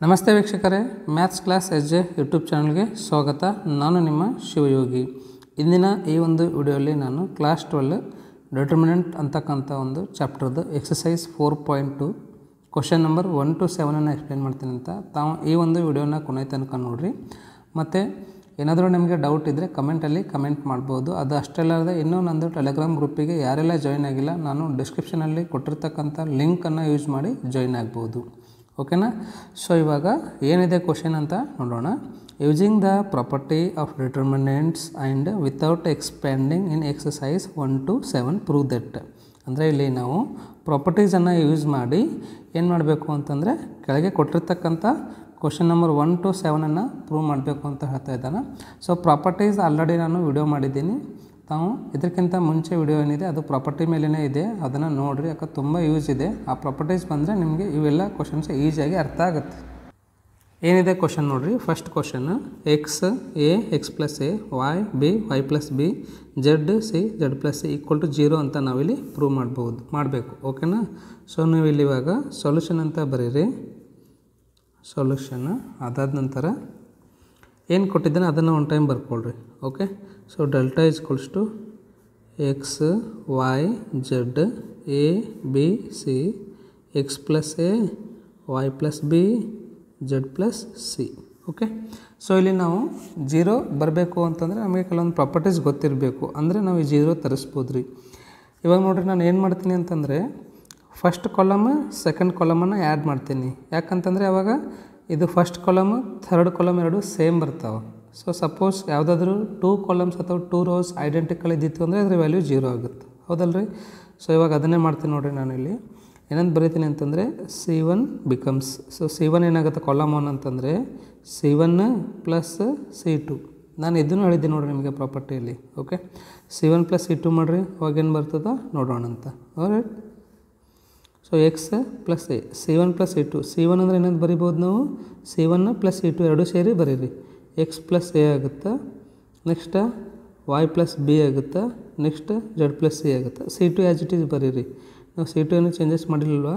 ನಮಸ್ತೆ ವೀಕ್ಷಕರೇ, maths class S J YouTube ಚಾನಲ್ಗೆ ಸ್ವಾಗತ. ನಾನು ನಿಮ್ಮ ಶಿವಯೋಗಿ. ಇಂದಿನ ಈ ಒಂದು ವಿಡಿಯೋಲಿ ನಾನು ಕ್ಲಾಸ್ 12 ಡಿಟರ್ಮಿನೆಂಟ್ ಅಂತಕ್ಕಂಥ ಒಂದು ಚಾಪ್ಟರ್ದು exercise 4.2 question number 1 to 7 explain ಮಾಡ್ತೀನಿ ಅಂತ ತಾವು ಈ ಒಂದು ವಿಡಿಯೋನ ಕೊನೆ ತನಕ ನೋಡಿರಿ. ಮತ್ತು ಏನಾದರೂ ನಿಮಗೆ ಡೌಟ್ ಇದ್ದರೆ ಕಮೆಂಟಲ್ಲಿ ಕಮೆಂಟ್ ಮಾಡ್ಬೋದು. ಅದು ಅಷ್ಟೇ ಅಲ್ಲದೆ ಇನ್ನೂ ನಂದು ಟೆಲಿಗ್ರಾಮ್ ಗ್ರೂಪಿಗೆ ಯಾರೆಲ್ಲ ಜಾಯ್ನ್ ಆಗಿಲ್ಲ, ನಾನು ಡಿಸ್ಕ್ರಿಪ್ಷನಲ್ಲಿ ಕೊಟ್ಟಿರ್ತಕ್ಕಂಥ ಲಿಂಕನ್ನು ಯೂಸ್ ಮಾಡಿ ಜಾಯ್ನ್ ಆಗ್ಬೋದು. ಓಕೆನಾ? ಸೊ ಇವಾಗ ಏನಿದೆ ಕ್ವಶನ್ ಅಂತ ನೋಡೋಣ. Using the property of determinants and without expanding in exercise 1 to 7 prove that. ಅಂದರೆ ಇಲ್ಲಿ ನಾವು ಪ್ರಾಪರ್ಟೀಸನ್ನು ಯೂಸ್ ಮಾಡಿ ಏನು ಮಾಡಬೇಕು ಅಂತಂದರೆ ಕೆಳಗೆ ಕೊಟ್ಟಿರ್ತಕ್ಕಂಥ ಕ್ವಶನ್ ನಂಬರ್ 1 to 7 ಪ್ರೂವ್ ಮಾಡಬೇಕು ಅಂತ ಹೇಳ್ತಾ ಇದ್ದಾನೆ. ಸೊ ಪ್ರಾಪರ್ಟೀಸ್ ಆಲ್ರೆಡಿ ನಾನು ವಿಡಿಯೋ ಮಾಡಿದ್ದೀನಿ. ತಾವು ಇದಕ್ಕಿಂತ ಮುಂಚೆ ವಿಡಿಯೋ ಏನಿದೆ ಅದು ಪ್ರಾಪರ್ಟಿ ಮೇಲೇ ಇದೆ, ಅದನ್ನು ನೋಡಿರಿ. ಯಾಕಂದ್ರೆ ತುಂಬ ಯೂಸ್ ಇದೆ. ಆ ಪ್ರಾಪರ್ಟೀಸ್ ಬಂದರೆ ನಿಮಗೆ ಇವೆಲ್ಲ ಕ್ವಶನ್ಸ್ ಈಸಿಯಾಗಿ ಅರ್ಥ ಆಗುತ್ತೆ. ಏನಿದೆ ಕ್ವಶನ್ ನೋಡಿರಿ. First question, X A X plus A, Y B Y plus B, Z C Z plus C equal to 0 ಅಂತ ನಾವಿಲ್ಲಿ ಪ್ರೂವ್ ಮಾಡಬೇಕು. ಓಕೆನಾ? ಸೊ ನೀವು ಇಲ್ಲಿ ಇವಾಗ ಸೊಲ್ಯೂಷನ್ ಅಂತ ಬರೀರಿ. ಸೊಲ್ಯೂಷನ್ ಅದಾದ ನಂತರ ಏನು ಕೊಟ್ಟಿದ್ದಾನೆ ಅದನ್ನು ಒನ್ ಟೈಮ್ ಬರ್ಕೊಳ್ರಿ. Okay? So delta is equals to X Y Z A B C X plus A Y plus B Z plus C. Okay? So ಇಲ್ಲಿ ನಾವು 0 ಬರಬೇಕು ಅಂತಂದರೆ ನಮಗೆ ಕೆಲವೊಂದು ಪ್ರಾಪರ್ಟೀಸ್ ಗೊತ್ತಿರಬೇಕು. ಅಂದರೆ ನಾವು ಈ 0 ತರಿಸ್ಬೋದು ರೀ. ಇವಾಗ ನೋಡಿರಿ, ನಾನು ಏನು ಮಾಡ್ತೀನಿ ಅಂತಂದರೆ ಫಸ್ಟ್ ಕಾಲಮ್ ಸೆಕೆಂಡ್ ಕಾಲಮನ್ನು ಆ್ಯಡ್ ಮಾಡ್ತೀನಿ. ಯಾಕಂತಂದರೆ ಅವಾಗ ಇದು ಫಸ್ಟ್ ಕಾಲಮ್ ಥರ್ಡ್ ಕಾಲಮ್ ಎರಡು ಸೇಮ್ ಬರ್ತಾವೆ. ಸೊ ಸಪೋಸ್ ಯಾವುದಾದ್ರೂ 2 ಕಾಲಮ್ಸ್ ಅಥವಾ 2 ರೋಸ್ ಐಡೆಂಟಿಕಲ್ ಇದ್ದಿತ್ತು ಅಂದರೆ ಅದರ ವ್ಯಾಲ್ಯೂ 0 ಆಗುತ್ತೆ. ಹೌದಲ್ರಿ? ಸೊ ಇವಾಗ ಅದನ್ನೇ ಮಾಡ್ತೀನಿ ನೋಡಿರಿ. ನಾನು ಇಲ್ಲಿ ಏನಂತ ಬರೀತೀನಿ ಅಂತಂದರೆ C1 ಬಿಕಮ್ಸ್. ಸೊ C1 ಏನಾಗುತ್ತೆ ಕಾಲಮ್ 1 ಅಂತಂದರೆ C1 ಪ್ಲಸ್ C2. ನಾನು ಇದನ್ನು ಹೇಳಿದ್ದೀನಿ ನೋಡಿರಿ ನಿಮಗೆ ಪ್ರಾಪರ್ಟಿಯಲ್ಲಿ. ಓಕೆ? C1 ಪ್ಲಸ್ C2 ಮಾಡಿರಿ, ಅವಾಗೇನು ಬರ್ತದೆ ನೋಡೋಣ ಅಂತ. Right? So X plus A, C1 plus C2. C1 ಅಂದರೆ ಏನಂತ ಬರಿಬೋದು ನಾವು, C1 ಪ್ಲಸ್ C2 ಎರಡು ಸೇರಿ ಬರೀರಿ. ಎಕ್ಸ್ ಪ್ಲಸ್ ಎ ಆಗುತ್ತೆ, ನೆಕ್ಸ್ಟ್ ವೈ ಪ್ಲಸ್ ಬಿ ಆಗುತ್ತೆ, ನೆಕ್ಸ್ಟ್ ಜೆಡ್ ಪ್ಲಸ್ ಸಿ ಆಗುತ್ತೆ. C2 ಆ್ಯಸ್ ಇಟ್ ಈಸ್ ಬರೀರಿ. ನಾವು C2 ಏನು ಚೇಂಜಸ್ ಮಾಡಿಲ್ಲಲ್ವ,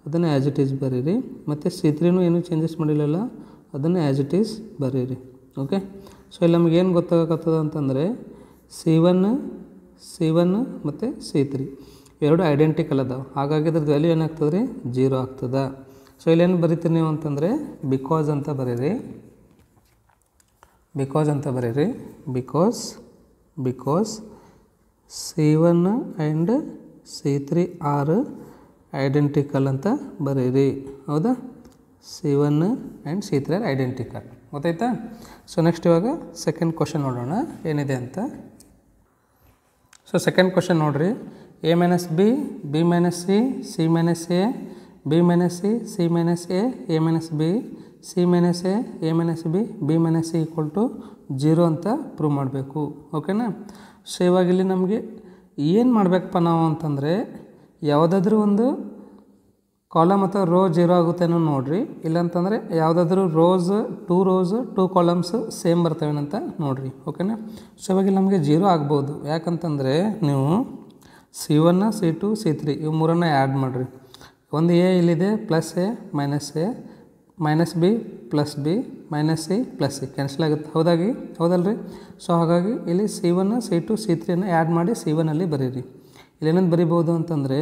ಅದನ್ನು ಆ್ಯಸ್ ಇಟ್ ಈಸ್ ಬರೀರಿ. ಮತ್ತು C3 ಏನು ಚೇಂಜಸ್ ಮಾಡಿಲ್ಲಲ್ಲ, ಅದನ್ನು ಆ್ಯಸ್ ಇಟ್ ಈಸ್ ಬರೀರಿ. ಓಕೆ? ಸೊ ಇಲ್ಲಿ ನಮಗೇನು ಗೊತ್ತಾಗತ್ತದ ಅಂತಂದರೆ C1 ಮತ್ತು C3 ಎರಡು ಐಡೆಂಟಿಕಲ್ ಅದಾವೆ. ಹಾಗಾಗಿ ಅದ್ರದ್ದು ವ್ಯಾಲ್ಯೂ ಏನಾಗ್ತದೆ ರೀ, 0 ಆಗ್ತದೆ. ಸೊ ಇಲ್ಲೇನು ಬರೀತೀರಿ ನೀವು ಅಂತಂದರೆ ಬಿಕಾಸ್ ಅಂತ ಬರೀರಿ. Because C1 and C3 are identical ಅಂತ ಬರೀರಿ. ಹೌದಾ? C1 and C3 are identical. ಗೊತ್ತಾಯ್ತಾ? ಸೊ ನೆಕ್ಸ್ಟ್ ಇವಾಗ ಸೆಕೆಂಡ್ ಕ್ವಶನ್ ನೋಡೋಣ ಏನಿದೆ ಅಂತ. ಸೊ ಸೆಕೆಂಡ್ ಕ್ವಶನ್ ನೋಡಿರಿ. A minus B, B minus C, C minus A, B minus C, C minus A, A minus B, C minus A, A minus B, B minus C equal to 0 ಅಂತ prove ಮಾಡಬೇಕು. ಓಕೆನಾ? So ಇವಾಗ ಇಲ್ಲಿ ನಮಗೆ ಏನು ಮಾಡಬೇಕಪ್ಪ ನಾವು ಅಂತಂದರೆ ಯಾವುದಾದ್ರೂ ಒಂದು ಕಾಲಮ್ ಅಥವಾ ರೋ 0 ಆಗುತ್ತೇನೋ ನೋಡಿರಿ. ಇಲ್ಲಾಂತಂದರೆ ಯಾವುದಾದ್ರೂ ಟೂ ಕಾಲಮ್ಸ್ ಸೇಮ್ ಬರ್ತವೇನಂತ ನೋಡಿರಿ. ಓಕೆನಾ? ಸೊ ಇವಾಗ ನಮಗೆ 0 ಆಗ್ಬೋದು. ಯಾಕಂತಂದರೆ ನೀವು C1 C2 C3 ಇವು ಮೂರನ್ನು ಆ್ಯಡ್ ಮಾಡಿರಿ. ಒಂದು ಎ ಇಲ್ಲಿದೆ, plus A minus B plus B minus C plus C cancel ಆಗುತ್ತೆ. ಹೌದಲ್ರಿ? ಸೊ ಹಾಗಾಗಿ ಇಲ್ಲಿ C1 C2 C3 ಆ್ಯಡ್ ಮಾಡಿ C1ಅಲ್ಲಿ ಬರೀರಿ. ಇಲ್ಲೇನಂತ ಬರಿಬೋದು ಅಂತಂದರೆ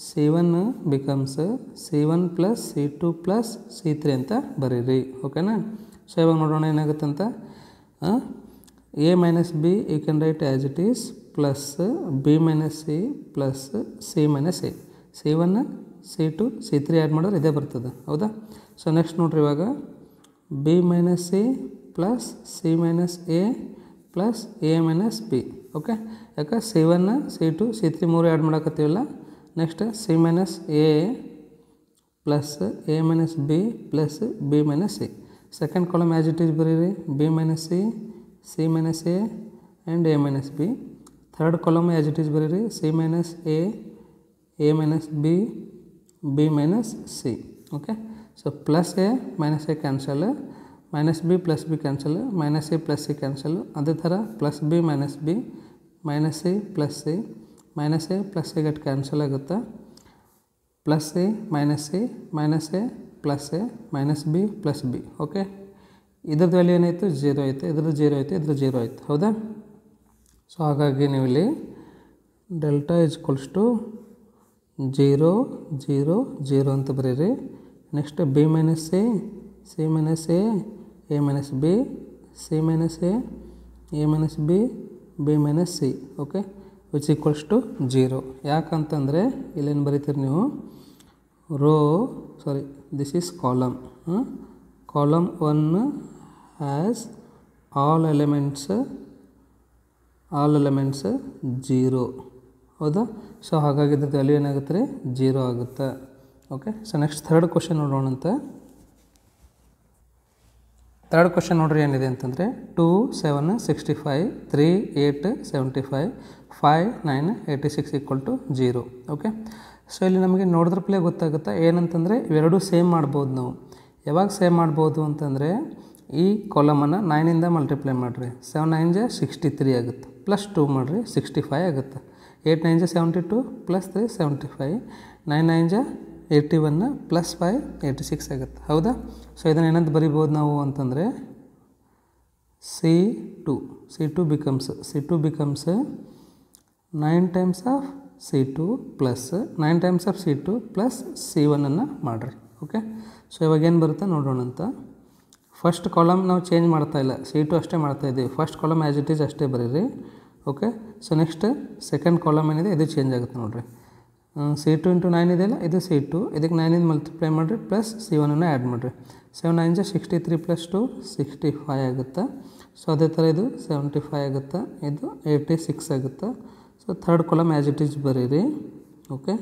C1 becomes C1 plus C2 plus C3 ಅಂತ ಬರೀರಿ. ಓಕೆನಾ? ಸೊ ಇವಾಗ ನೋಡೋಣ ಏನಾಗುತ್ತಂತ. A minus B you can write as it is plus B minus C plus C minus A. C1 C2 C3 add ಮಾಡಿದ್ರೆ ಇದೇ ಬರ್ತದೆ. ಹೌದಾ? ಸೊ ನೆಕ್ಸ್ಟ್ ನೋಡ್ರಿ, ಇವಾಗ B minus C plus C minus A plus A minus B. Okay? ಯಾಕೆ C1 C2 C3 ಮೂರು add ಮಾಡೋಕತ್ತೀವಲ್ಲ. Next C minus A plus A minus B plus B minus C. Second column as it is ಬರೀರಿ. B minus C, C minus A and A minus B. Third column as it is ಬರೀರಿ. C minus A, A minus B, B minus C. Okay? So plus A minus A cancel, minus B plus B cancel, minus A plus C cancel. ಅದೇ ಥರ plus B minus B, minus C plus C, minus A plus C ಗಟ್ cancel ಆಗುತ್ತೆ. Plus C minus A plus A minus B plus B. Okay, ಇದ್ರದ್ದು value ಏನಾಯಿತು 0 ಆಯಿತು, ಇದ್ರದ್ದು 0 ಆಯಿತು, ಇದ್ರದ್ದು 0 ಆಯಿತು. ಹೌದಾ? ಸೊ ಹಾಗಾಗಿ ನೀವು ಇಲ್ಲಿ ಡೆಲ್ಟಾ ಈಸ್ ಈಕ್ವಲ್ಸ್ ಟು 0 0 0 ಅಂತ ಬರೀರಿ. Next B minus A C minus A minus B C minus A minus B B minus C. Okay, which equals to 0. ಯಾಕಂತಂದರೆ ಇಲ್ಲೇನು ಬರೀತೀರಿ ನೀವು this is column. Column 1 has all elements 0. ಹೌದಾ? So ಹಾಗಾಗಿ ಇದ್ರದ್ದು value ಏನಾಗುತ್ತೆ ರೀ 0 ಆಗುತ್ತೆ. Okay, so next third question ನೋಡೋಣಂತ. ಥರ್ಡ್ ಕ್ವಶನ್ ನೋಡ್ರಿ ಏನಿದೆ ಅಂತಂದರೆ 2 7 65 3 8 75 5 9 86 ಈಕ್ವಲ್ ಟು 0. ಓಕೆ, ಸೊ ಇಲ್ಲಿ ನಮಗೆ ನೋಡಿದ್ರ ಪ್ಲೇ ಗೊತ್ತಾಗುತ್ತೆ ಏನಂತಂದರೆ ಇವೆರಡೂ ಸೇಮ್ ಮಾಡ್ಬೋದು. ನಾವು ಯಾವಾಗ ಸೇಮ್ ಮಾಡ್ಬೋದು ಅಂತಂದರೆ ಈ ಕಾಲಮನ್ನು 9ಇಂದ ಮಲ್ಟಿಪ್ಲೈ ಮಾಡಿರಿ. 7 9 63 ಆಗುತ್ತೆ, ಪ್ಲಸ್ 2 ಮಾಡಿರಿ 65 ಆಗುತ್ತೆ. 8 9 72 ಪ್ಲಸ್ 3 75 9 9 81 ಪ್ಲಸ್ 5 86 ಆಗುತ್ತೆ. ಹೌದಾ? ಸೊ ಇದನ್ನು ಏನಂತ ಬರಿಬೋದು ನಾವು ಅಂತಂದರೆ C2 becomes 9 times of C2 plus 9 times of C2 plus C1 ಮಾಡಿರಿ. ಓಕೆ, ಸೊ ಇವಾಗ ಏನು ಬರುತ್ತೆ ನೋಡೋಣಂತ. ಫಸ್ಟ್ ಕಾಲಮ್ ನಾವು ಚೇಂಜ್ ಮಾಡ್ತಾ ಇಲ್ಲ, C2 ಅಷ್ಟೇ ಮಾಡ್ತಾಯಿದ್ದೀವಿ. First column as it is ಅಷ್ಟೇ ಬರೀರಿ. Okay, so next second column ಏನಿದೆ ಇದು ಚೇಂಜ್ ಆಗುತ್ತೆ ನೋಡಿರಿ. C2 ಇಂಟು 9 ಇದೆಯಲ್ಲ, ಇದು C2, ಇದಕ್ಕೆ 9ಇಂದ ಮಲ್ಟಿಪ್ಲೈ ಮಾಡಿರಿ ಪ್ಲಸ್ C1 ಆ್ಯಡ್ ಮಾಡಿರಿ. 7 9 63 ಪ್ಲಸ್ 2 65 ಆಗುತ್ತೆ. ಸೊ ಅದೇ ಥರ ಇದು 75 ಆಗುತ್ತೆ, ಇದು 86 ಆಗುತ್ತೆ. So third column as it is ಬರೀರಿ. ಓಕೆ,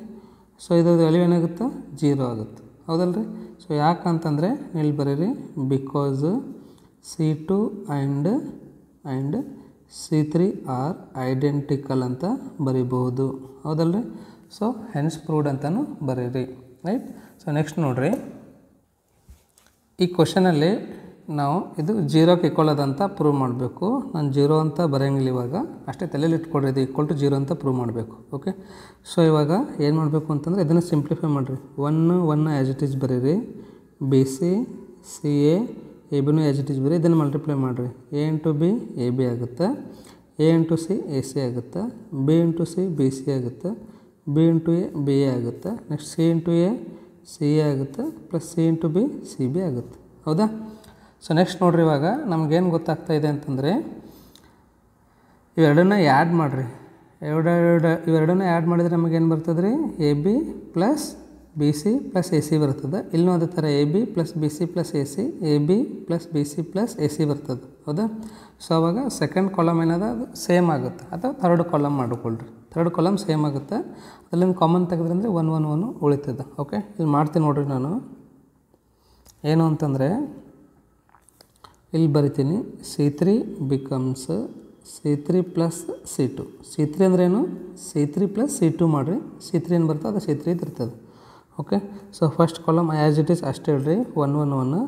ಸೊ ಇದು ವ್ಯಾಲ್ಯೂ ಏನಾಗುತ್ತೆ 0 ಆಗುತ್ತೆ. ಹೌದಲ್ರಿ? ಸೊ ಯಾಕಂತಂದರೆ ಇಲ್ಲಿ ಬರೀರಿ because C2 and C3 are identical ಅಂತ ಬರಿಬಹುದು. ಹೌದಲ್ರಿ? ಸೊ ಹೆನ್ಸ್ ಪ್ರೂವ್ಡ್ ಅಂತಲೂ ಬರೀರಿ. ರೈಟ್? ಸೊ ನೆಕ್ಸ್ಟ್ ನೋಡಿರಿ, ಈ ಕ್ವಶನಲ್ಲಿ ನಾವು ಇದು 0ಕ್ಕೆ ಈಕ್ವಲ್ ಅದಂತ ಪ್ರೂವ್ ಮಾಡಬೇಕು. ನಾನು 0 ಅಂತ ಬರೆಯಂಗಿಲ್ಲ ಇವಾಗ, ಅಷ್ಟೇ ತಲೆಯಲ್ಲಿ ಇಟ್ಕೊಡ್ರಿ. ಇದು ಈಕ್ವಲ್ ಟು 0 ಅಂತ ಪ್ರೂವ್ ಮಾಡಬೇಕು. ಓಕೆ, ಸೊ ಇವಾಗ ಏನು ಮಾಡಬೇಕು ಅಂತಂದರೆ ಇದನ್ನು ಸಿಂಪ್ಲಿಫೈ ಮಾಡಿರಿ. 1 ಆ್ಯಸ್ ಇಟ್ ಈಸ್ ಬರೀರಿ. ಬಿ ಸಿ ಸಿ ಎ ಬಿನೂ ಆ್ಯಸ್ ಇಟ್ ಈಸ್ ಬರೀ. ಇದನ್ನು ಮಲ್ಟಿಪ್ಲೈ ಮಾಡಿರಿ. A into B A B ಆಗುತ್ತೆ, A into C A C ಆಗುತ್ತೆ, B into C B C ಆಗುತ್ತೆ, B into A B A ಆಗುತ್ತೆ, next C into A C A ಆಗುತ್ತೆ, plus C into B C B ಆಗುತ್ತೆ. ಹೌದಾ? So next ನೋಡಿರಿ, ಇವಾಗ ನಮಗೇನು ಗೊತ್ತಾಗ್ತಾ ಇದೆ ಅಂತಂದರೆ ಇವೆರಡನ್ನ ಆ್ಯಡ್ ಮಾಡಿರಿ. ಇವೆರಡನ್ನ ಆ್ಯಡ್ ಮಾಡಿದರೆ ನಮಗೇನು ಬರ್ತದೆ ರೀ A B plus B C plus A C ಬರ್ತದೆ. ಇಲ್ಲೂ ಅದೇ ಥರ A B plus B C plus A C, A B plus B C plus A C ಬರ್ತದೆ. ಹೌದಾ? ಸೊ ಅವಾಗ ಸೆಕೆಂಡ್ ಕಾಲಮ್ ಏನದ ಅದು ಸೇಮ್ ಆಗುತ್ತೆ, ಅಥವಾ ಥರ್ಡ್ ಕಾಲಮ್ ಮಾಡಿಕೊಳ್ರಿ. ಥರ್ಡ್ ಕಾಲಮ್ ಸೇಮ್ ಆಗುತ್ತೆ, ಅಲ್ಲಿಂದ ಕಾಮನ್ ತೆಗೆದ್ರೆ ಅಂದರೆ 1 1 1 ಉಳಿತದೆ. ಓಕೆ, ಇಲ್ಲಿ ಮಾಡ್ತೀನಿ ನೋಡಿರಿ. ನಾನು ಏನು ಅಂತಂದರೆ ಇಲ್ಲಿ ಬರಿತೀನಿ C3 becomes C3 plus C2. C3 ಅಂದ್ರೇನು? C3 ಪ್ಲಸ್ C2 ಮಾಡಿರಿ. C3 ಏನು ಬರ್ತದೆ ಅದು C3 ಇರ್ತದೆ. Okay, so first column as it is ಅಷ್ಟೇ ಹೇಳ್ರಿ 1 1 1.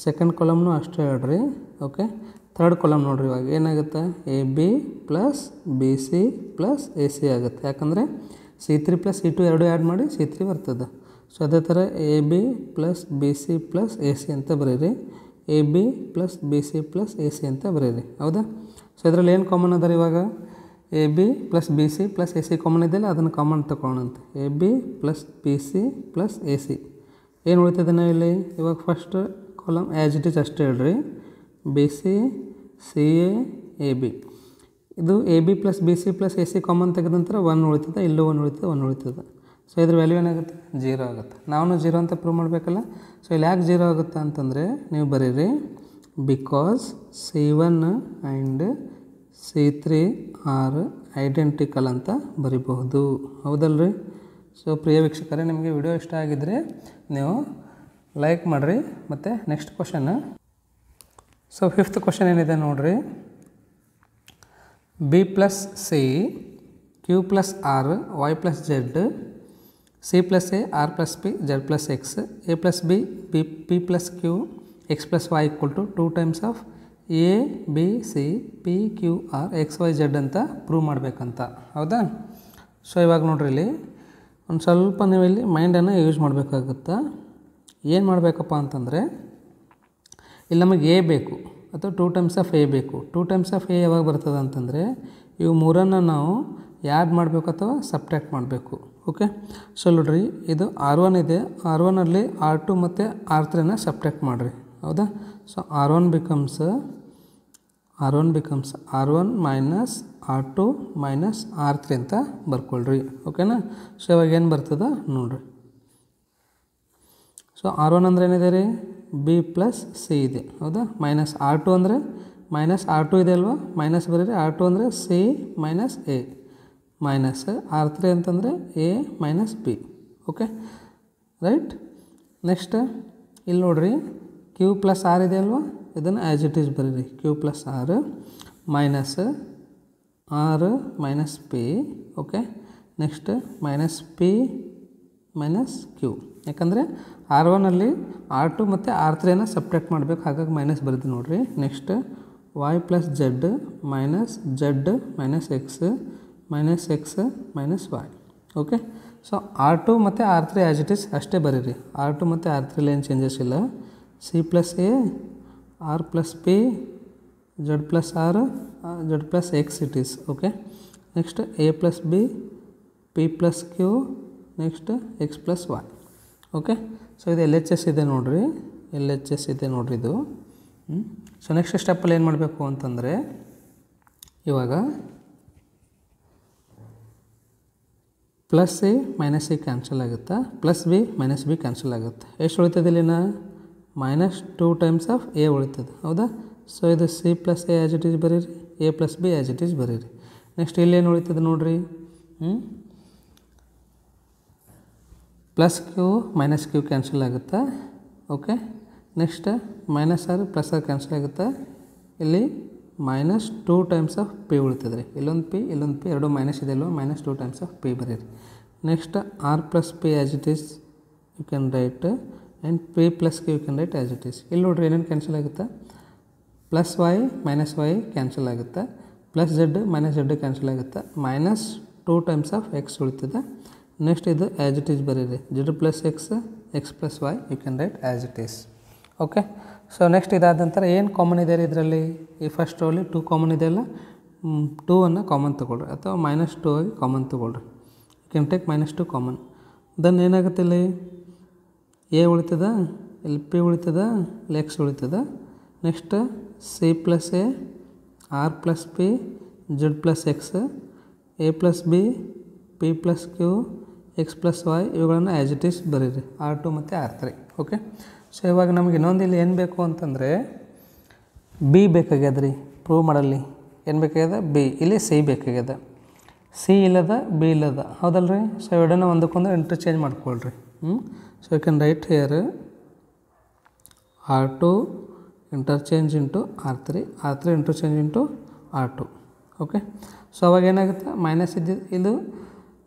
ಸೆಕೆಂಡ್ ಕಾಲಮ್ನು ಅಷ್ಟೇ ಹೇಳ್ರಿ. ಓಕೆ, ಥರ್ಡ್ ಕಾಲಮ್ ನೋಡಿರಿ. ಇವಾಗ ಏನಾಗುತ್ತೆ A B plus B C plus A C ಆಗುತ್ತೆ. ಯಾಕಂದರೆ C3 ಪ್ಲಸ್ C2 ಎರಡು ಆ್ಯಡ್ ಮಾಡಿ C3 ಬರ್ತದೆ. ಸೊ ಅದೇ ಥರ A B plus B C plus A C ಅಂತ ಬರೀರಿ. A B plus B C plus A C ಅಂತ ಬರೀರಿ. ಹೌದಾ? ಸೊ ಇದರಲ್ಲಿ ಏನು ಕಾಮನ್ ಅದ ರೀ ಇವಾಗ? A B plus B C plus A C common ಇದೆಯಲ್ಲ, ಅದನ್ನು ಕಾಮನ್ ತಗೊಳ್ಳೋಣಂತೆ. A B plus B C plus A C ಏನು ಉಳಿತದೆ ನಾವು ಇಲ್ಲಿ? ಇವಾಗ first column as it is ಅಷ್ಟೇ ಹೇಳ್ರಿ. B C C A B, ಇದು A B plus B C plus A C common ತೆಗೆದ ನಂತರ 1 ಉಳಿತದೆ, ಇಲ್ಲೂ 1 ಉಳಿತದೆ, 1 ಉಳಿತದೆ. ಸೊ ಇದ್ರ ವ್ಯಾಲ್ಯೂ ಏನಾಗುತ್ತೆ 0 ಆಗುತ್ತೆ. ನಾವು 0 ಅಂತ ಪ್ರೂವ್ ಮಾಡಬೇಕಲ್ಲ. ಸೊ ಇಲ್ಲಿ ಯಾಕೆ 0 ಆಗುತ್ತೆ ಅಂತಂದರೆ ನೀವು ಬರೀರಿ because C1 and C3 are identical ಅಂತ ಬರಿಬಹುದು. ಹೌದಲ್ರಿ? ಸೊ ಪ್ರಿಯ ವೀಕ್ಷಕರೇ, ನಿಮಗೆ ವಿಡಿಯೋ ಇಷ್ಟ ಆಗಿದ್ದರೆ ನೀವು ಲೈಕ್ ಮಾಡಿರಿ. ಮತ್ತು next question, so fifth question ಏನಿದೆ ನೋಡಿರಿ. B plus C Q plus R Y plus Z C plus A R plus P Z plus X A plus B P plus Q X plus Y equal to 2 times of A B C P Q R X Y Z ಅಂತ prove ಮಾಡಬೇಕಂತ. ಹೌದಾ? So ಇವಾಗ ನೋಡ್ರಿ, ಇಲ್ಲಿ ಒಂದು ಸ್ವಲ್ಪ ನೀವು ಇಲ್ಲಿ ಮೈಂಡನ್ನು ಯೂಸ್ ಮಾಡಬೇಕಾಗುತ್ತೆ. ಏನು ಮಾಡಬೇಕಪ್ಪ ಅಂತಂದರೆ ಇಲ್ಲಿ ನಮಗೆ ಎ ಬೇಕು ಅಥವಾ 2 ಟೈಮ್ಸ್ ಆಫ್ ಎ ಬೇಕು. 2 ಟೈಮ್ಸ್ ಆಫ್ ಎ ಯಾವಾಗ ಬರ್ತದೆ ಅಂತಂದರೆ ಇವು ಮೂರನ್ನು ನಾವು ಆ್ಯಡ್ ಮಾಡಬೇಕು ಅಥವಾ ಸಬ್ಟ್ರ್ಯಾಕ್ಟ್ ಮಾಡಬೇಕು. ಓಕೆ, ಸೊ ನೋಡ್ರಿ ಇದು R1 ಇದೆ, R1ಅಲ್ಲಿ R2 ಮತ್ತು R3ನ ಸಬ್ಟ್ರ್ಯಾಕ್ಟ್ ಮಾಡಿರಿ. ಹೌದಾ? So R1 becomes R1 minus R2 minus R3 ಅಂತ ಬರ್ಕೊಳ್ರಿ. ಓಕೆನಾ? ಸೊ ಇವಾಗ ಏನು ಬರ್ತದೆ ನೋಡಿರಿ. ಸೊ R1 ಅಂದರೆ ಏನಿದೆ ರೀ, ಬಿ ಪ್ಲಸ್ ಸಿ ಇದೆ. ಹೌದಾ? ಮೈನಸ್ R2 ಅಂದರೆ ಮೈನಸ್ R2 ಇದೆ ಅಲ್ವಾ, ಮೈನಸ್ ಬರೀರಿ. R2 ಅಂದರೆ C minus A minus R3 ಅಂತಂದರೆ A minus B. Okay right. Next ಇಲ್ಲಿ ನೋಡಿರಿ, ಕ್ಯೂ ಪ್ಲಸ್ ಆರ್ ಇದೆ ಅಲ್ವಾ, ಇದನ್ನು ಆ್ಯಸ್ ಇಟ್ ಈಸ್ ಬರೀರಿ. Q plus R minus R minus P. Okay, next minus P minus Q. ಯಾಕಂದರೆ R1ಅಲ್ಲಿ R2 ಮತ್ತು R3ನ ಸಬ್ಟ್ರ್ಯಾಕ್ಟ್ ಮಾಡಬೇಕು, ಹಾಗಾಗಿ ಮೈನಸ್ ಬರೆದು ನೋಡಿರಿ. Next Y plus Z minus Z minus X minus Y. Okay, so R2 ಮತ್ತು R3 as it is ಅಷ್ಟೇ ಬರೀರಿ. R2 ಮತ್ತು R3 ಏನು ಚೇಂಜಸ್ ಇಲ್ಲ. C plus A R plus P Z plus R Z plus X it is. Okay, next A plus B P plus Q next X plus Y. Okay, so ಇದು L H S ಇದೆ ನೋಡಿರಿ, ಇದು. So next ಸ್ಟೆಪ್ಪಲ್ಲಿ ಏನು ಮಾಡಬೇಕು ಅಂತಂದರೆ ಇವಾಗ plus C minus C cancel ಆಗುತ್ತೆ, plus B minus B cancel ಆಗುತ್ತೆ. ಎಷ್ಟು ಉಳಿತದೆ ಇಲ್ಲಿನ? ಮೈನಸ್ 2 ಟೈಮ್ಸ್ ಆಫ್ ಎ ಉಳಿತದೆ. ಹೌದಾ? ಸೊ ಇದು C plus A as it is ಬರೀರಿ, A plus B as it is ಬರೀರಿ. ನೆಕ್ಸ್ಟ್ ಇಲ್ಲೇನು ಉಳಿತದೆ ನೋಡಿರಿ, plus Q minus Q cancel ಆಗುತ್ತೆ. Okay, next minus R plus R cancel ಆಗುತ್ತೆ. ಇಲ್ಲಿ ಮೈನಸ್ 2 ಟೈಮ್ಸ್ ಆಫ್ ಪಿ ಉಳಿತದೆ ರೀ. ಇಲ್ಲೊಂದು ಪಿ ಎರಡು ಮೈನಸ್ ಇದೆ ಅಲ್ವ, ಮೈನಸ್ 2 ಟೈಮ್ಸ್ ಆಫ್ ಪಿ ಬರೀರಿ. Next R plus P as it is you can write and P plus Q you can write as it is. ಇಲ್ಲಿ ನೋಡಿರಿ ಏನೇನು ಕ್ಯಾನ್ಸಲ್ ಆಗುತ್ತೆ, plus Y minus Y cancel ಆಗುತ್ತೆ, plus Z minus Z cancel ಆಗುತ್ತೆ, minus 2 times of X ಉಳಿತದೆ. Next ಇದು as it is ಬರೀರಿ, Z plus X plus Y you can write as it is. Okay, so next ಇದಾದ ನಂತರ ಏನು common ಇದೆ ರೀ ಇದರಲ್ಲಿ? ಈ ಫಸ್ಟ್ ರೋಲಿ 2 ಕಾಮನ್ ಇದೆ ಅಲ್ಲ, 2 ಕಾಮನ್ ತೊಗೊಳ್ರಿ ಅಥವಾ ಮೈನಸ್ 2 ಆಗಿ ಕಾಮನ್ ತೊಗೊಳ್ರಿ. You can take minus 2 common. Then ಏನಾಗುತ್ತೆ ಇಲ್ಲಿ ಎ ಉಳಿತದ, ಇಲ್ಲಿ ಪಿ ಉಳಿತದ, ಇಲ್ಲಿ ಎಕ್ಸ್ ಉಳಿತದ. Next C plus A R plus P Z plus X A plus B P plus Q X plus Y ಇವುಗಳನ್ನು ಆ್ಯಸ್ ಇಟ್ ಈಸ್ ಬರೀರಿ, R2 ಮತ್ತು R3. ಓಕೆ, ಸೊ ಇವಾಗ ನಮಗೆ ಇನ್ನೊಂದು ಇಲ್ಲಿ ಏನು ಬೇಕು ಅಂತಂದರೆ ಬಿ ಬೇಕಾಗ್ಯದ ರೀ. ಪ್ರೂವ್ ಮಾಡಲ್ಲಿ ಏನು ಬೇಕಾಗ್ಯದ? ಬಿ. ಇಲ್ಲಿ ಸಿ ಬೇಕಾಗ್ಯದ. ಸಿ ಇಲ್ಲದ ಬಿ ಇಲ್ಲದ, ಹೌದಲ್ಲ ರೀ? ಸೊ ಎರಡನ್ನ ಒಂದಕ್ಕೊಂದು ಇಂಟರ್ಚೇಂಜ್ ಮಾಡ್ಕೊಳ್ರಿ. So you can write here R2 interchange into R3 interchange into R2. Okay, so ಅವಾಗ ಏನಾಗುತ್ತೆ, ಮೈನಸ್ ಇದು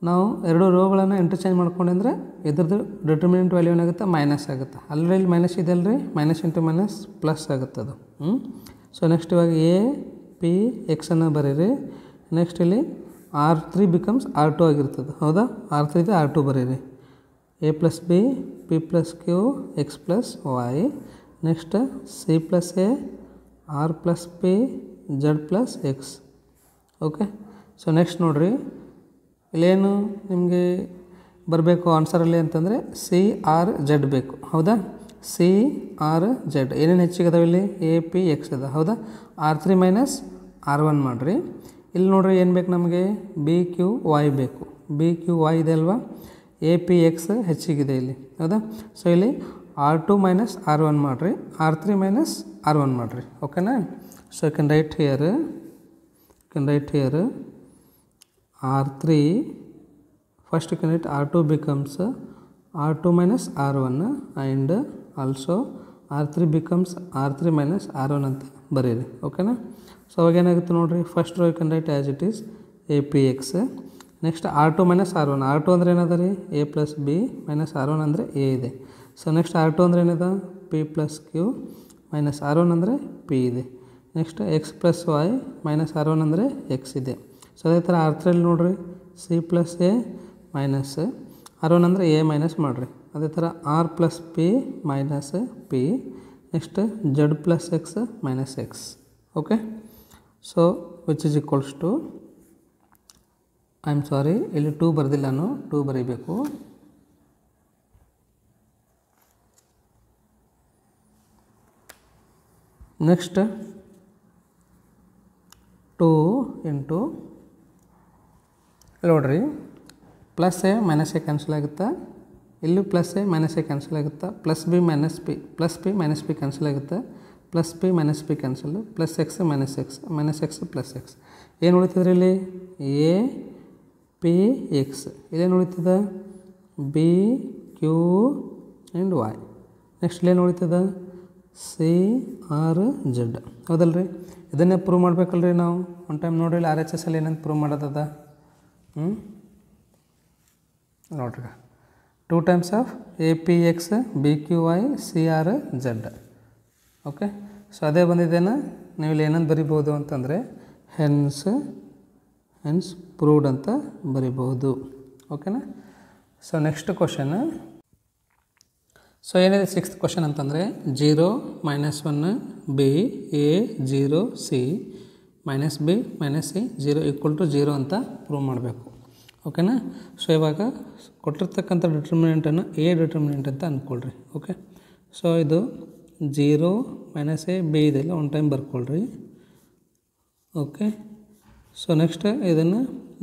ನಾವು ಎರಡು ರೋಗಳನ್ನು ಇಂಟರ್ಚೇಂಜ್ ಮಾಡ್ಕೊಂಡ್ರೆ ಇದ್ರದ್ದು ಡಿಟರ್ಮಿನೆಂಟ್ ವ್ಯಾಲ್ಯೂ ಏನಾಗುತ್ತೆ, ಮೈನಸ್ ಆಗುತ್ತೆ. ಅಲ್ಲಿ ಮೈನಸ್ ಇದೆ ಅಲ್ರಿ, ಮೈನಸ್ ಇಂಟು ಮೈನಸ್ ಪ್ಲಸ್ ಆಗುತ್ತೆ ಅದು. ಸೊ ನೆಕ್ಸ್ಟ್ ಇವಾಗ ಎ ಪಿ ಎಕ್ಸನ್ನು ಬರೀರಿ. ನೆಕ್ಸ್ಟ್ ಇಲ್ಲಿ R3 ಬಿಕಮ್ಸ್ R2 ಆಗಿರ್ತದೆ. ಹೌದಾ? R3 ಇದೆ, R2 ಬರೀರಿ. A plus B P plus Q X plus Y. Next C plus A R plus P Z plus X. Okay, so next ನೋಡಿರಿ, ಇಲ್ಲೇನು ನಿಮಗೆ ಬರಬೇಕು ಆನ್ಸರಲ್ಲಿ ಅಂತಂದರೆ ಸಿ ಆರ್ ಜೆಡ್ ಬೇಕು. ಹೌದಾ? ಸಿ ಆರ್ ಜೆಡ್ ಏನೇನು ಹೆಚ್ಚಿಗೆ ಅದಾವೆ ಇಲ್ಲಿ? ಎ ಪಿ ಎಕ್ಸ್ ಅದ. ಹೌದಾ? R3 ಮೈನಸ್ R1 ಮಾಡಿರಿ. ಇಲ್ಲಿ ನೋಡಿರಿ ಏನು ಬೇಕು ನಮಗೆ? ಬಿ ಕ್ಯೂ ವೈ ಬೇಕು. ಬಿ ಕ್ಯೂ ವೈ ಇದೆ ಅಲ್ವಾ, ಎ ಪಿ ಎಕ್ಸ್ ಹೆಚ್ಚಿಗಿದೆ ಇಲ್ಲಿ. ಹೌದಾ? ಸೊ ಇಲ್ಲಿ R2 ಮೈನಸ್ R1 ಮಾಡಿರಿ, R3 ಮೈನಸ್ R1 ಮಾಡಿರಿ. ಓಕೆನಾ? So you can write here R3 first you can write R2 becomes R2 minus R1 and also R3 becomes R3 minus R1 ಅಂತ ಬರೀರಿ. ಓಕೆನಾ? So ಅವಾಗ ಏನಾಗುತ್ತೆ ನೋಡಿರಿ, first row you can write as it is A P X. Next R2 minus R1. R2 ಅಂದರೆ ಏನದ ರೀ? A plus B minus R1 ಅಂದರೆ ಎ ಇದೆ. ಸೊ ನೆಕ್ಸ್ಟ್ R2 ಅಂದರೆ ಏನದ? P plus Q minus R1 ಅಂದರೆ ಪಿ ಇದೆ. Next X plus Y minus R1 ಅಂದರೆ ಎಕ್ಸ್ ಇದೆ. ಸೊ ಅದೇ ಥರ R3 ನೋಡಿರಿ, C plus A minus R1 ಅಂದರೆ ಎ ಮೈನಸ್ ಮಾಡಿರಿ. ಅದೇ ಥರ R plus P minus P, next Z plus X minus X. Okay, so which is equals to, I am sorry ಇಲ್ಲಿ 2 ಬರೆದಿಲ್ಲ, ನಾನು 2 ಬರೀಬೇಕು. ನೆಕ್ಸ್ಟ್ 2 ಇಂಟು ನೋಡ್ರಿ, plus A minus A cancel ಆಗುತ್ತಾ, ಇಲ್ಲಿ plus A minus A cancel ಆಗುತ್ತಾ, plus B minus P, plus P minus P cancel ಆಗುತ್ತೆ, plus P minus P cancel, plus X minus X, minus X plus X. ಏನು ಉಳಿತದ್ರಿ ಇಲ್ಲಿ? A P X. ಇಲ್ಲೇನು ಉಳಿತದ? B Q and Y. Next ಇಲ್ಲೇನು ಉಳಿತದ? C R Z. ಹೌದಲ್ರಿ? ಇದನ್ನೇ ಪ್ರೂವ್ ಮಾಡ್ಬೇಕಲ್ರಿ ನಾವು. ಒನ್ ಟೈಮ್ ನೋಡ್ರಿ ಇಲ್ಲಿ RHS ಅಲ್ಲಿ ಏನಂತ ಪ್ರೂವ್ ಮಾಡೋದದ. ನೋಡ್ರಿ, 2 times of A P X B Q Y C R Z. Okay, so ಅದೇ ಬಂದಿದ್ದೇನೆ. ನೀವು ಇಲ್ಲಿ ಏನಂತ ಬರಿಬೋದು ಅಂತಂದರೆ ಹೆನ್ಸ್ ಪ್ರೂವ್ಡ್ ಅಂತ ಬರಿಬೋದು. ಓಕೆನಾ? So next question. ಸೊ ಏನಿದೆ 6th ಕ್ವಶನ್ ಅಂತಂದರೆ 0 -1 B A 0 C minus B minus C 0 = 0 ಅಂತ ಪ್ರೂವ್ ಮಾಡಬೇಕು. ಓಕೆನಾ? ಸೊ ಇವಾಗ ಕೊಟ್ಟಿರ್ತಕ್ಕಂಥ ಡಿಟರ್ಮಿನೆಂಟನ್ನು ಎ ಡಿಟರ್ಮಿನೆಂಟ್ ಅಂತ ಅಂದ್ಕೊಳ್ರಿ. ಓಕೆ, ಸೊ ಇದು 0 ಮೈನಸ್ ಎ ಬಿ ಇದೆಲ್ಲ ಒನ್ ಟೈಮ್ ಬರ್ಕೊಳ್ರಿ. ಓಕೆ, ಸೊ ನೆಕ್ಸ್ಟ್ ಇದನ್ನು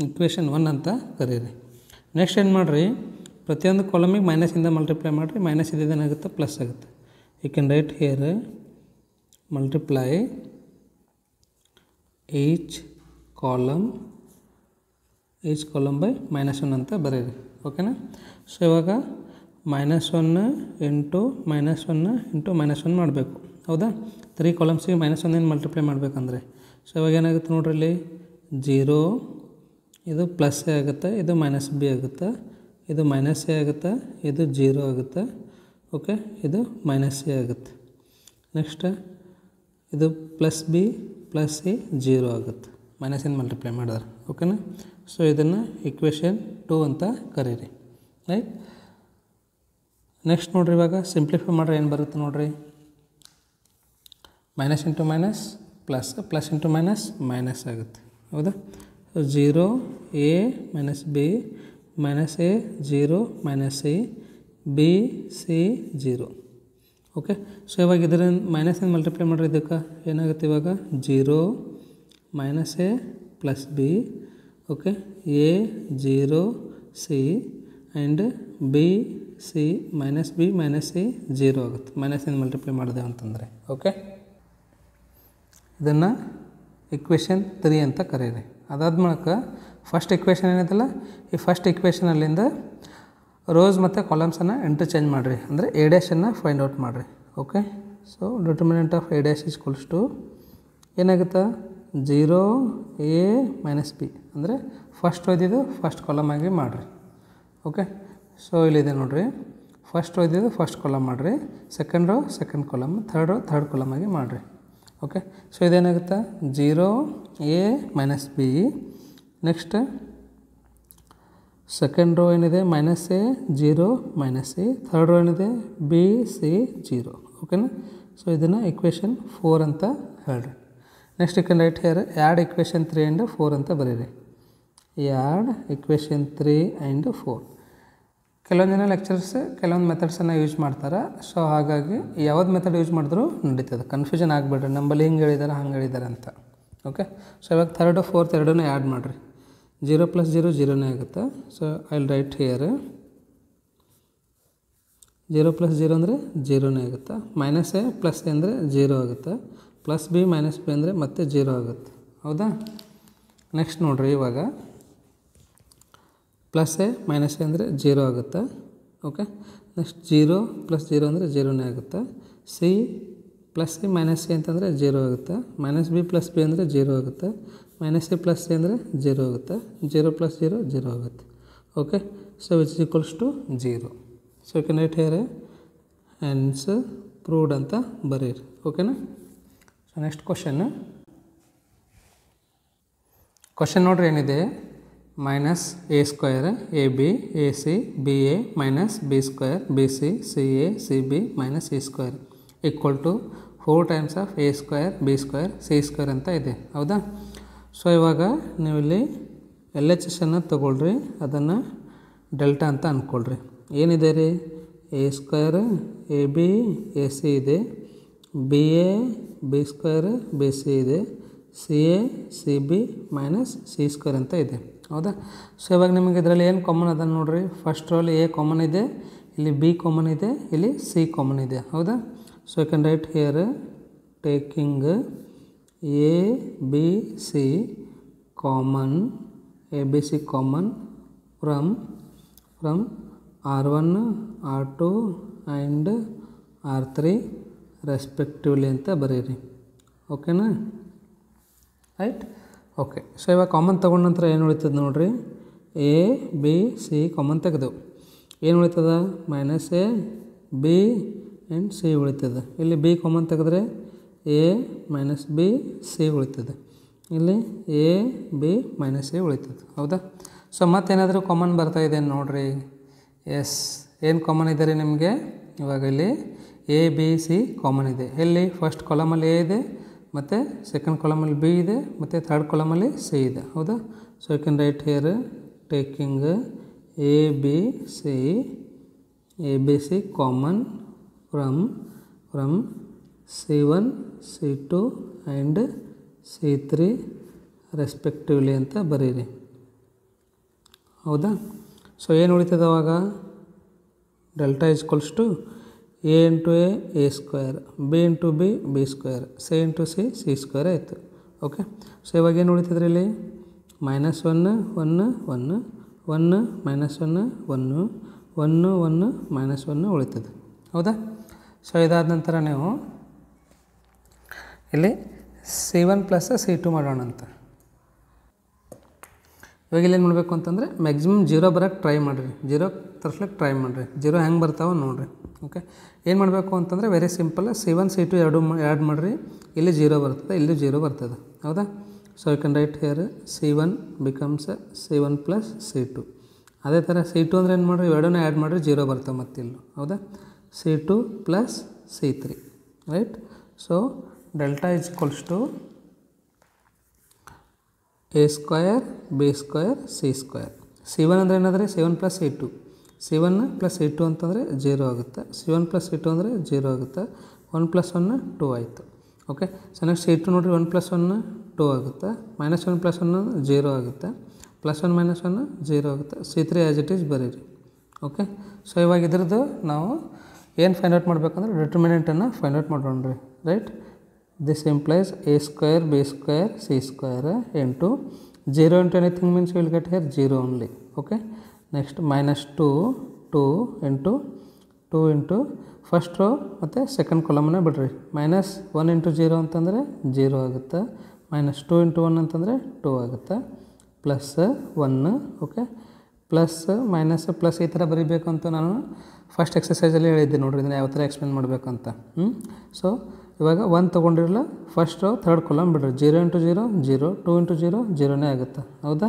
ಇಕ್ವೇಷನ್ 1 ಅಂತ ಕರೀರಿ. ನೆಕ್ಸ್ಟ್ ಏನು ಮಾಡಿರಿ, ಪ್ರತಿಯೊಂದು ಕಾಲಮಿಗೆ ಮೈನಸಿಂದ ಮಲ್ಟಿಪ್ಲೈ ಮಾಡಿರಿ. ಮೈನಸ್ ಇದೇನಾಗುತ್ತೆ? ಪ್ಲಸ್ ಆಗುತ್ತೆ. You can write here multiply each column by -1 ಅಂತ ಬರೀರಿ. ಓಕೆನಾ? ಸೊ ಇವಾಗ -1 ಇಂಟು -1 ಇಂಟು -1 ಮಾಡಬೇಕು. ಹೌದಾ? 3 ಕಾಲಮ್ಸಿಗೆ -1 ಏನು ಮಲ್ಟಿಪ್ಲೈ ಮಾಡಬೇಕಂದ್ರೆ, ಸೊ ಇವಾಗ ಏನಾಗುತ್ತೆ ನೋಡ್ರಿ, ಇಲ್ಲಿ 0 ಇದು ಪ್ಲಸ್ ಎ ಆಗುತ್ತೆ, ಇದು ಮೈನಸ್ ಬಿ ಆಗುತ್ತೆ, ಇದು ಮೈನಸ್ ಎ ಆಗುತ್ತೆ, ಇದು 0 ಆಗುತ್ತೆ. ಓಕೆ, ಇದು ಮೈನಸ್ ಎ ಆಗುತ್ತೆ. ನೆಕ್ಸ್ಟ್ ಇದು ಪ್ಲಸ್ ಬಿ ಪ್ಲಸ್ ಸಿ 0 ಆಗುತ್ತೆ, ಮೈನಸಿಂದ ಮಲ್ಟಿಪ್ಲೈ ಮಾಡಿದ್ರೆ. ಓಕೆನಾ? ಸೊ ಇದನ್ನು ಇಕ್ವೇಷನ್ 2 ಅಂತ ಕರೀರಿ. ರೈಟ್? ನೆಕ್ಸ್ಟ್ ನೋಡಿರಿ, ಇವಾಗ ಸಿಂಪ್ಲಿಫೈ ಮಾಡ್ರೆ ಏನು ಬರುತ್ತೆ ನೋಡಿರಿ, minus into minus plus, plus into minus minus ಆಗುತ್ತೆ. ಹೌದಾ? So 0 A minus B minus A 0 minus C B C 0. Okay, so ಇವಾಗ ಇದರ ಮೈನಸಿಂದ ಮಲ್ಟಿಪ್ಲೈ ಮಾಡಿರಿ, ಇದಕ್ಕೆ ಏನಾಗುತ್ತೆ ಇವಾಗ 0 minus A plus B. Okay, A 0 C and B C minus B minus C 0 ಆಗುತ್ತೆ, ಮೈನಸಿಂದ multiply ಮಾಡಿದೆವು ಅಂತಂದರೆ. ಓಕೆ, ಇದನ್ನು ಇಕ್ವೇಷನ್ 3 ಅಂತ ಕರೀರಿ. ಅದಾದ್ಮೇಲೆ ಫಸ್ಟ್ ಇಕ್ವೇಷನ್ ಏನಿದೆಲ್ಲ, ಈ ಫಸ್ಟ್ ಇಕ್ವೇಷನಲ್ಲಿಂದ ರೋಸ್ ಮತ್ತು ಕಾಲಮ್ಸನ್ನು ಇಂಟರ್ಚೇಂಜ್ ಮಾಡಿರಿ, ಅಂದರೆ ಎ ಡ್ಯಾಶನ್ನು ಫೈಂಡ್ ಔಟ್ ಮಾಡಿರಿ. Okay, so determinant of A dash equals to ಏನಾಗುತ್ತೆ 0 ಎ ಮೈನಸ್ ಬಿ, ಅಂದರೆ ಫಸ್ಟ್ ಓದಿದ್ದು ಫಸ್ಟ್ ಕಾಲಮ್ ಆಗಿ ಮಾಡಿರಿ. ಓಕೆ, ಸೊ ಇಲ್ಲಿದೆ ನೋಡಿರಿ, ಫಸ್ಟ್ ಓದಿದ್ದು ಫಸ್ಟ್ ಕಾಲಮ್ ಮಾಡಿರಿ, second row second column, third row third column ಆಗಿ ಮಾಡಿರಿ. ಓಕೆ, ಸೊ ಇದೇನಾಗುತ್ತೆ 0 A minus B. Next second row ಏನಿದೆ minus A 0 minus C, third row ಏನಿದೆ ಬಿ ಸಿ 0. ಓಕೆನಾ? ಸೊ ಇದನ್ನು ಇಕ್ವೇಷನ್ 4 ಅಂತ ಹೇಳ್ರಿ. Next you can write here add equation 3 and 4 ಅಂತ ಬರೀರಿ. Add equation 3 and 4. ಕೆಲವೊಂದು ಜನ ಲೆಕ್ಚರ್ಸ್ ಕೆಲವೊಂದು ಮೆಥಡ್ಸನ್ನು ಯೂಸ್ ಮಾಡ್ತಾರೆ. ಸೊ ಹಾಗಾಗಿ ಯಾವ್ದು ಮೆಥಡ್ ಯೂಸ್ ಮಾಡಿದ್ರೂ ನಡೀತದೆ, ಕನ್ಫ್ಯೂಷನ್ ಆಗಿಬಿಡ್ರಿ, ನಂಬಲ್ಲಿ ಹಿಂಗೆ ಹೇಳಿದ್ದಾರೆ ಹಂಗೆ ಹೇಳಿದ್ದಾರೆ ಅಂತ. ಓಕೆ, ಸೊ ಇವಾಗ ಥರ್ಡ್ ಫೋರ್ತ್ ಎರಡನ್ನೂ ಆ್ಯಡ್ ಮಾಡಿರಿ. 0 + 0 0ನೇ ಆಗುತ್ತೆ. So I will write here 0 + 0 ಅಂದರೆ 0ನೇ ಆಗುತ್ತೆ, ಮೈನಸ್ ಎ ಪ್ಲಸ್ ಎ ಅಂದರೆ 0 ಆಗುತ್ತೆ, ಪ್ಲಸ್ ಬಿ ಮೈನಸ್ ಬಿ ಅಂದರೆ ಮತ್ತೆ 0 ಆಗುತ್ತೆ. ಹೌದಾ? ನೆಕ್ಸ್ಟ್ ನೋಡಿರಿ, ಇವಾಗ ಪ್ಲಸ್ ಎ ಮೈನಸ್ ಎ ಅಂದರೆ 0 ಆಗುತ್ತೆ. ಓಕೆ, ನೆಕ್ಸ್ಟ್ 0 + 0 ಅಂದರೆ 0ನೇ ಆಗುತ್ತೆ, C plus C minus C ಅಂತಂದರೆ 0 ಆಗುತ್ತೆ, ಮೈನಸ್ ಬಿ ಪ್ಲಸ್ ಬಿ ಅಂದರೆ 0 ಆಗುತ್ತೆ, ಮೈನಸ್ ಸಿ ಪ್ಲಸ್ ಸಿ ಅಂದರೆ 0 ಆಗುತ್ತೆ, 0 + 0 0 ಆಗುತ್ತೆ. Okay, so which is equals to 0. So you can write here hence proved ಅಂತ ಬರೀರಿ. ಓಕೆನಾ? ಸೊ ನೆಕ್ಸ್ಟ್ ಕ್ವಶನ್ ನೋಡ್ರಿ ಏನಿದೆ, minus a square ab ac ba minus b square bc ca cb minus c square equal to 4 times of a square b square c square ಅಂತ ಇದೆ ಹೌದಾ. So ಇವಾಗ ನೀವು ಇಲ್ಲಿ ಎಲ್ ಎಚ್ ಎಸ್ ಅನ್ನು ತೊಗೊಳ್ರಿ, ಅದನ್ನು ಡೆಲ್ಟಾ ಅಂತ ಅಂದ್ಕೊಳ್ರಿ. ಏನಿದೆ ರೀ, A square A B A C ಇದೆ, B A B square B C ಇದೆ, C A C B minus C square ಅಂತ ಇದೆ ಹೌದಾ. ಸೊ ಇವಾಗ ನಿಮಗೆ ಇದರಲ್ಲಿ ಏನು ಕಾಮನ್ ಅದ ನೋಡಿರಿ. ಫಸ್ಟ್ ರೋಲಿ ಎ ಕಾಮನ್ ಇದೆ, ಇಲ್ಲಿ ಬಿ ಕಾಮನ್ ಇದೆ, ಇಲ್ಲಿ ಸಿ ಕಾಮನ್ ಇದೆ ಹೌದಾ. So you can write here taking A B C common, A B C common from R1 R2 and R3 respectively ಅಂತ ಬರೀರಿ. ಓಕೆನಾ, ರೈಟ್. ಓಕೆ, ಸೊ ಇವಾಗ ಕಾಮನ್ ತೊಗೊಂಡ ನಂತರ ಏನು ಉಳಿತದೆ ನೋಡಿರಿ, ಎ ಬಿ ಸಿ ಕಾಮನ್ ತೆಗೆದೆವು, ಏನು ಉಳಿತದ minus A B and C ಉಳಿತದೆ. ಇಲ್ಲಿ ಬಿ ಕಾಮನ್ ತೆಗೆದ್ರೆ ಎ ಮೈನಸ್ ಬಿ ಸಿ ಉಳಿತದೆ, ಇಲ್ಲಿ ಎ ಬಿ ಮೈನಸ್ ಎ ಉಳಿತದೆ ಹೌದಾ. ಸೊ ಮತ್ತೇನಾದರೂ ಕಾಮನ್ ಬರ್ತಾಯಿದೆ ನೋಡಿರಿ. ಎಸ್, ಏನು ಕಾಮನ್ ಇದೆ ರೀ ನಿಮಗೆ, ಇವಾಗ ಇಲ್ಲಿ ಎ ಬಿ ಸಿ ಕಾಮನ್ ಇದೆ. ಎಲ್ಲಿ ಫಸ್ಟ್ ಕಾಲಮಲ್ಲಿ ಎ ಇದೆ, ಮತ್ತು ಸೆಕೆಂಡ್ ಕಾಲಮಲ್ಲಿ ಬಿ ಇದೆ, ಮತ್ತು ಥರ್ಡ್ ಕಾಲಮಲ್ಲಿ ಸಿ ಇದೆ ಹೌದಾ. So you can write here taking A B C common from C1 C2 and C3 respectively ಅಂತ ಬರೀರಿ ಹೌದಾ. ಸೊ ಏನು ಉಳಿತದೆ ಅವಾಗ, delta equals to A into A square, B into B square, C into C square ಆಯಿತು. Okay, so ಇವಾಗ ಏನು ಉಳಿತದ್ರಿ ಇಲ್ಲಿ ಮೈನಸ್ 1 1 1 1 ಮೈನಸ್ 1 1 1 1 ಮೈನಸ್ 1 ಉಳಿತದೆ ಹೌದಾ. ಸೊ ಇದಾದ ನಂತರ ನೀವು ಇಲ್ಲಿ C1 ಪ್ಲಸ್ C2 ಮಾಡೋಣ ಅಂತ. ಇವಾಗ ಇಲ್ಲಿ ಏನು ಮಾಡಬೇಕು ಅಂತಂದರೆ ಮ್ಯಾಕ್ಸಿಮಮ್ 0 ಬರೋಕ್ಕೆ ಟ್ರೈ ಮಾಡಿರಿ, 0 ತರ್ಸ್ಲಿಕ್ಕೆ ಟ್ರೈ ಮಾಡಿರಿ, 0 ಹೆಂಗೆ ಬರ್ತಾವೆ ನೋಡಿರಿ. ಓಕೆ, ಏನು ಮಾಡಬೇಕು ಅಂತಂದರೆ ವೆರಿ ಸಿಂಪಲ್, C1 C2 ಎರಡು ಆ್ಯಡ್ ಮಾಡಿರಿ, ಇಲ್ಲಿ 0 ಬರ್ತದೆ, ಇಲ್ಲಿ 0 ಬರ್ತದೆ ಹೌದಾ. So you can write here C1 becomes C1 plus C2. ಅದೇ ಥರ C2 ಅಂದರೆ ಏನು ಮಾಡಿರಿ, ಎರಡನ್ನೂ ಆ್ಯಡ್ ಮಾಡಿರಿ, 0 ಬರ್ತವೆ ಮತ್ತಿಲ್ಲ ಹೌದಾ. C2 plus C3 right. So delta is equals to A square B square C square. C1 ಅಂದರೆ ಏನಾದರೆ C1 plus C2, C1 plus C2 ಅಂತಂದರೆ 0 ಆಗುತ್ತೆ, C1 ಪ್ಲಸ್ C2 ಅಂದರೆ 0 ಆಗುತ್ತೆ, 1 ಪ್ಲಸ್ 1 2 ಆಯಿತು. ಓಕೆ, ಸೊ ನೆಕ್ಸ್ಟ್ C2 ನೋಡಿರಿ, 1 ಪ್ಲಸ್ 1 2 ಆಗುತ್ತೆ, minus 1 plus 1 0 ಆಗುತ್ತೆ, plus 1 minus 1 0 ಆಗುತ್ತೆ, C3 ಆ್ಯಸ್ ಇಟ್ ಈಸ್ ಬರೀರಿ. ಓಕೆ, ಸೊ ಇವಾಗ ಇದ್ರದ್ದು ನಾವು ಏನು ಫೈಂಡ್ ಔಟ್ ಮಾಡಬೇಕಂದ್ರೆ ಡಿಟರ್ಮಿನೆಂಟನ್ನು ಫೈಂಡ್ ಔಟ್ ಮಾಡೋಣ ರೀ. Right, this implies a square b square c square into 0 into anything means you will get here 0 only. Okay, next minus 2 into first row ಮತ್ತು second ಕಾಲಮನ್ನು ಬಿಡ್ರಿ, minus 1 into 0 ಅಂತಂದರೆ 0 ಆಗುತ್ತೆ, minus 2 into 1 ಅಂತಂದರೆ 2 ಆಗುತ್ತೆ, plus 1. Okay, plus minus plus ಈ ಥರ ಬರೀಬೇಕು ಅಂತ ನಾನು ಫಸ್ಟ್ ಎಕ್ಸಸೈಸಲ್ಲಿ ಹೇಳಿದ್ದೆ ನೋಡಿರಿ, ಇದನ್ನು ಯಾವ ಥರ ಎಕ್ಸ್ಪ್ಲೇನ್ ಮಾಡಬೇಕಂತ. ಸೊ ಇವಾಗ 1 ತೊಗೊಂಡಿರಲ್ಲ, ಫಸ್ಟ್ ರೋ ಥರ್ಡ್ ಕಾಲಮ್ ಬಿಡ್ರಿ, 0 ಇಂಟು 0 0, 2 ಇಂಟು 0 0ನೇ ಆಗುತ್ತೆ ಹೌದಾ.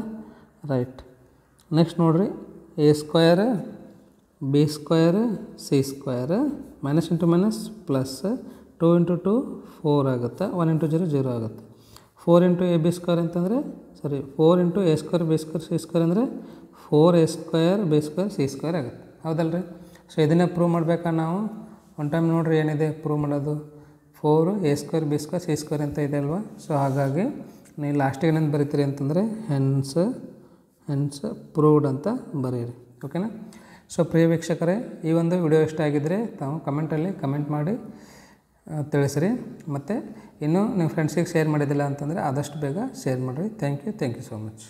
ರೈಟ್, ನೆಕ್ಸ್ಟ್ ನೋಡಿರಿ, A square B square C square, minus into minus plus, 2 into 2 4 ಆಗುತ್ತೆ, 1 ಇಂಟು 0 0 ಆಗುತ್ತೆ, 4 ಇಂಟು ಎ ಬಿ ಸ್ಕ್ವೇರ್ ಅಂತಂದರೆ 4 into A square B square C square ಅಂದರೆ 4 A square B square C square ಆಗುತ್ತೆ ಹೌದಲ್ರಿ. So ಇದನ್ನೇ prove ಮಾಡಬೇಕಾ ನಾವು. One time ನೋಡಿರಿ ಏನಿದೆ ಪ್ರೂವ್ ಮಾಡೋದು, 4 A square B square C square ಅಂತ ಇದೆ ಅಲ್ವಾ. ಸೊ ಹಾಗಾಗಿ ನೀವು ಲಾಸ್ಟಿಗೆ ಏನೇನು ಬರೀತೀರಿ ಅಂತಂದರೆ ಹೆನ್ಸ್ ಪ್ರೂವ್ಡ್ ಅಂತ ಬರೀರಿ. ಓಕೆನಾ. ಸೊ ಪ್ರಿಯ ವೀಕ್ಷಕರೇ, ಈ ಒಂದು ವಿಡಿಯೋ ಇಷ್ಟ ಆಗಿದ್ದರೆ ತಾವು ಕಮೆಂಟಲ್ಲಿ ಕಮೆಂಟ್ ಮಾಡಿ ತಿಳಿಸ್ರಿ. ಮತ್ತು ಇನ್ನೂ ನಿಮ್ಮ ಫ್ರೆಂಡ್ಸಿಗೆ ಶೇರ್ ಮಾಡಿದ್ದಿಲ್ಲ ಅಂತಂದರೆ ಆದಷ್ಟು ಬೇಗ ಶೇರ್ ಮಾಡಿರಿ. Thank you so much.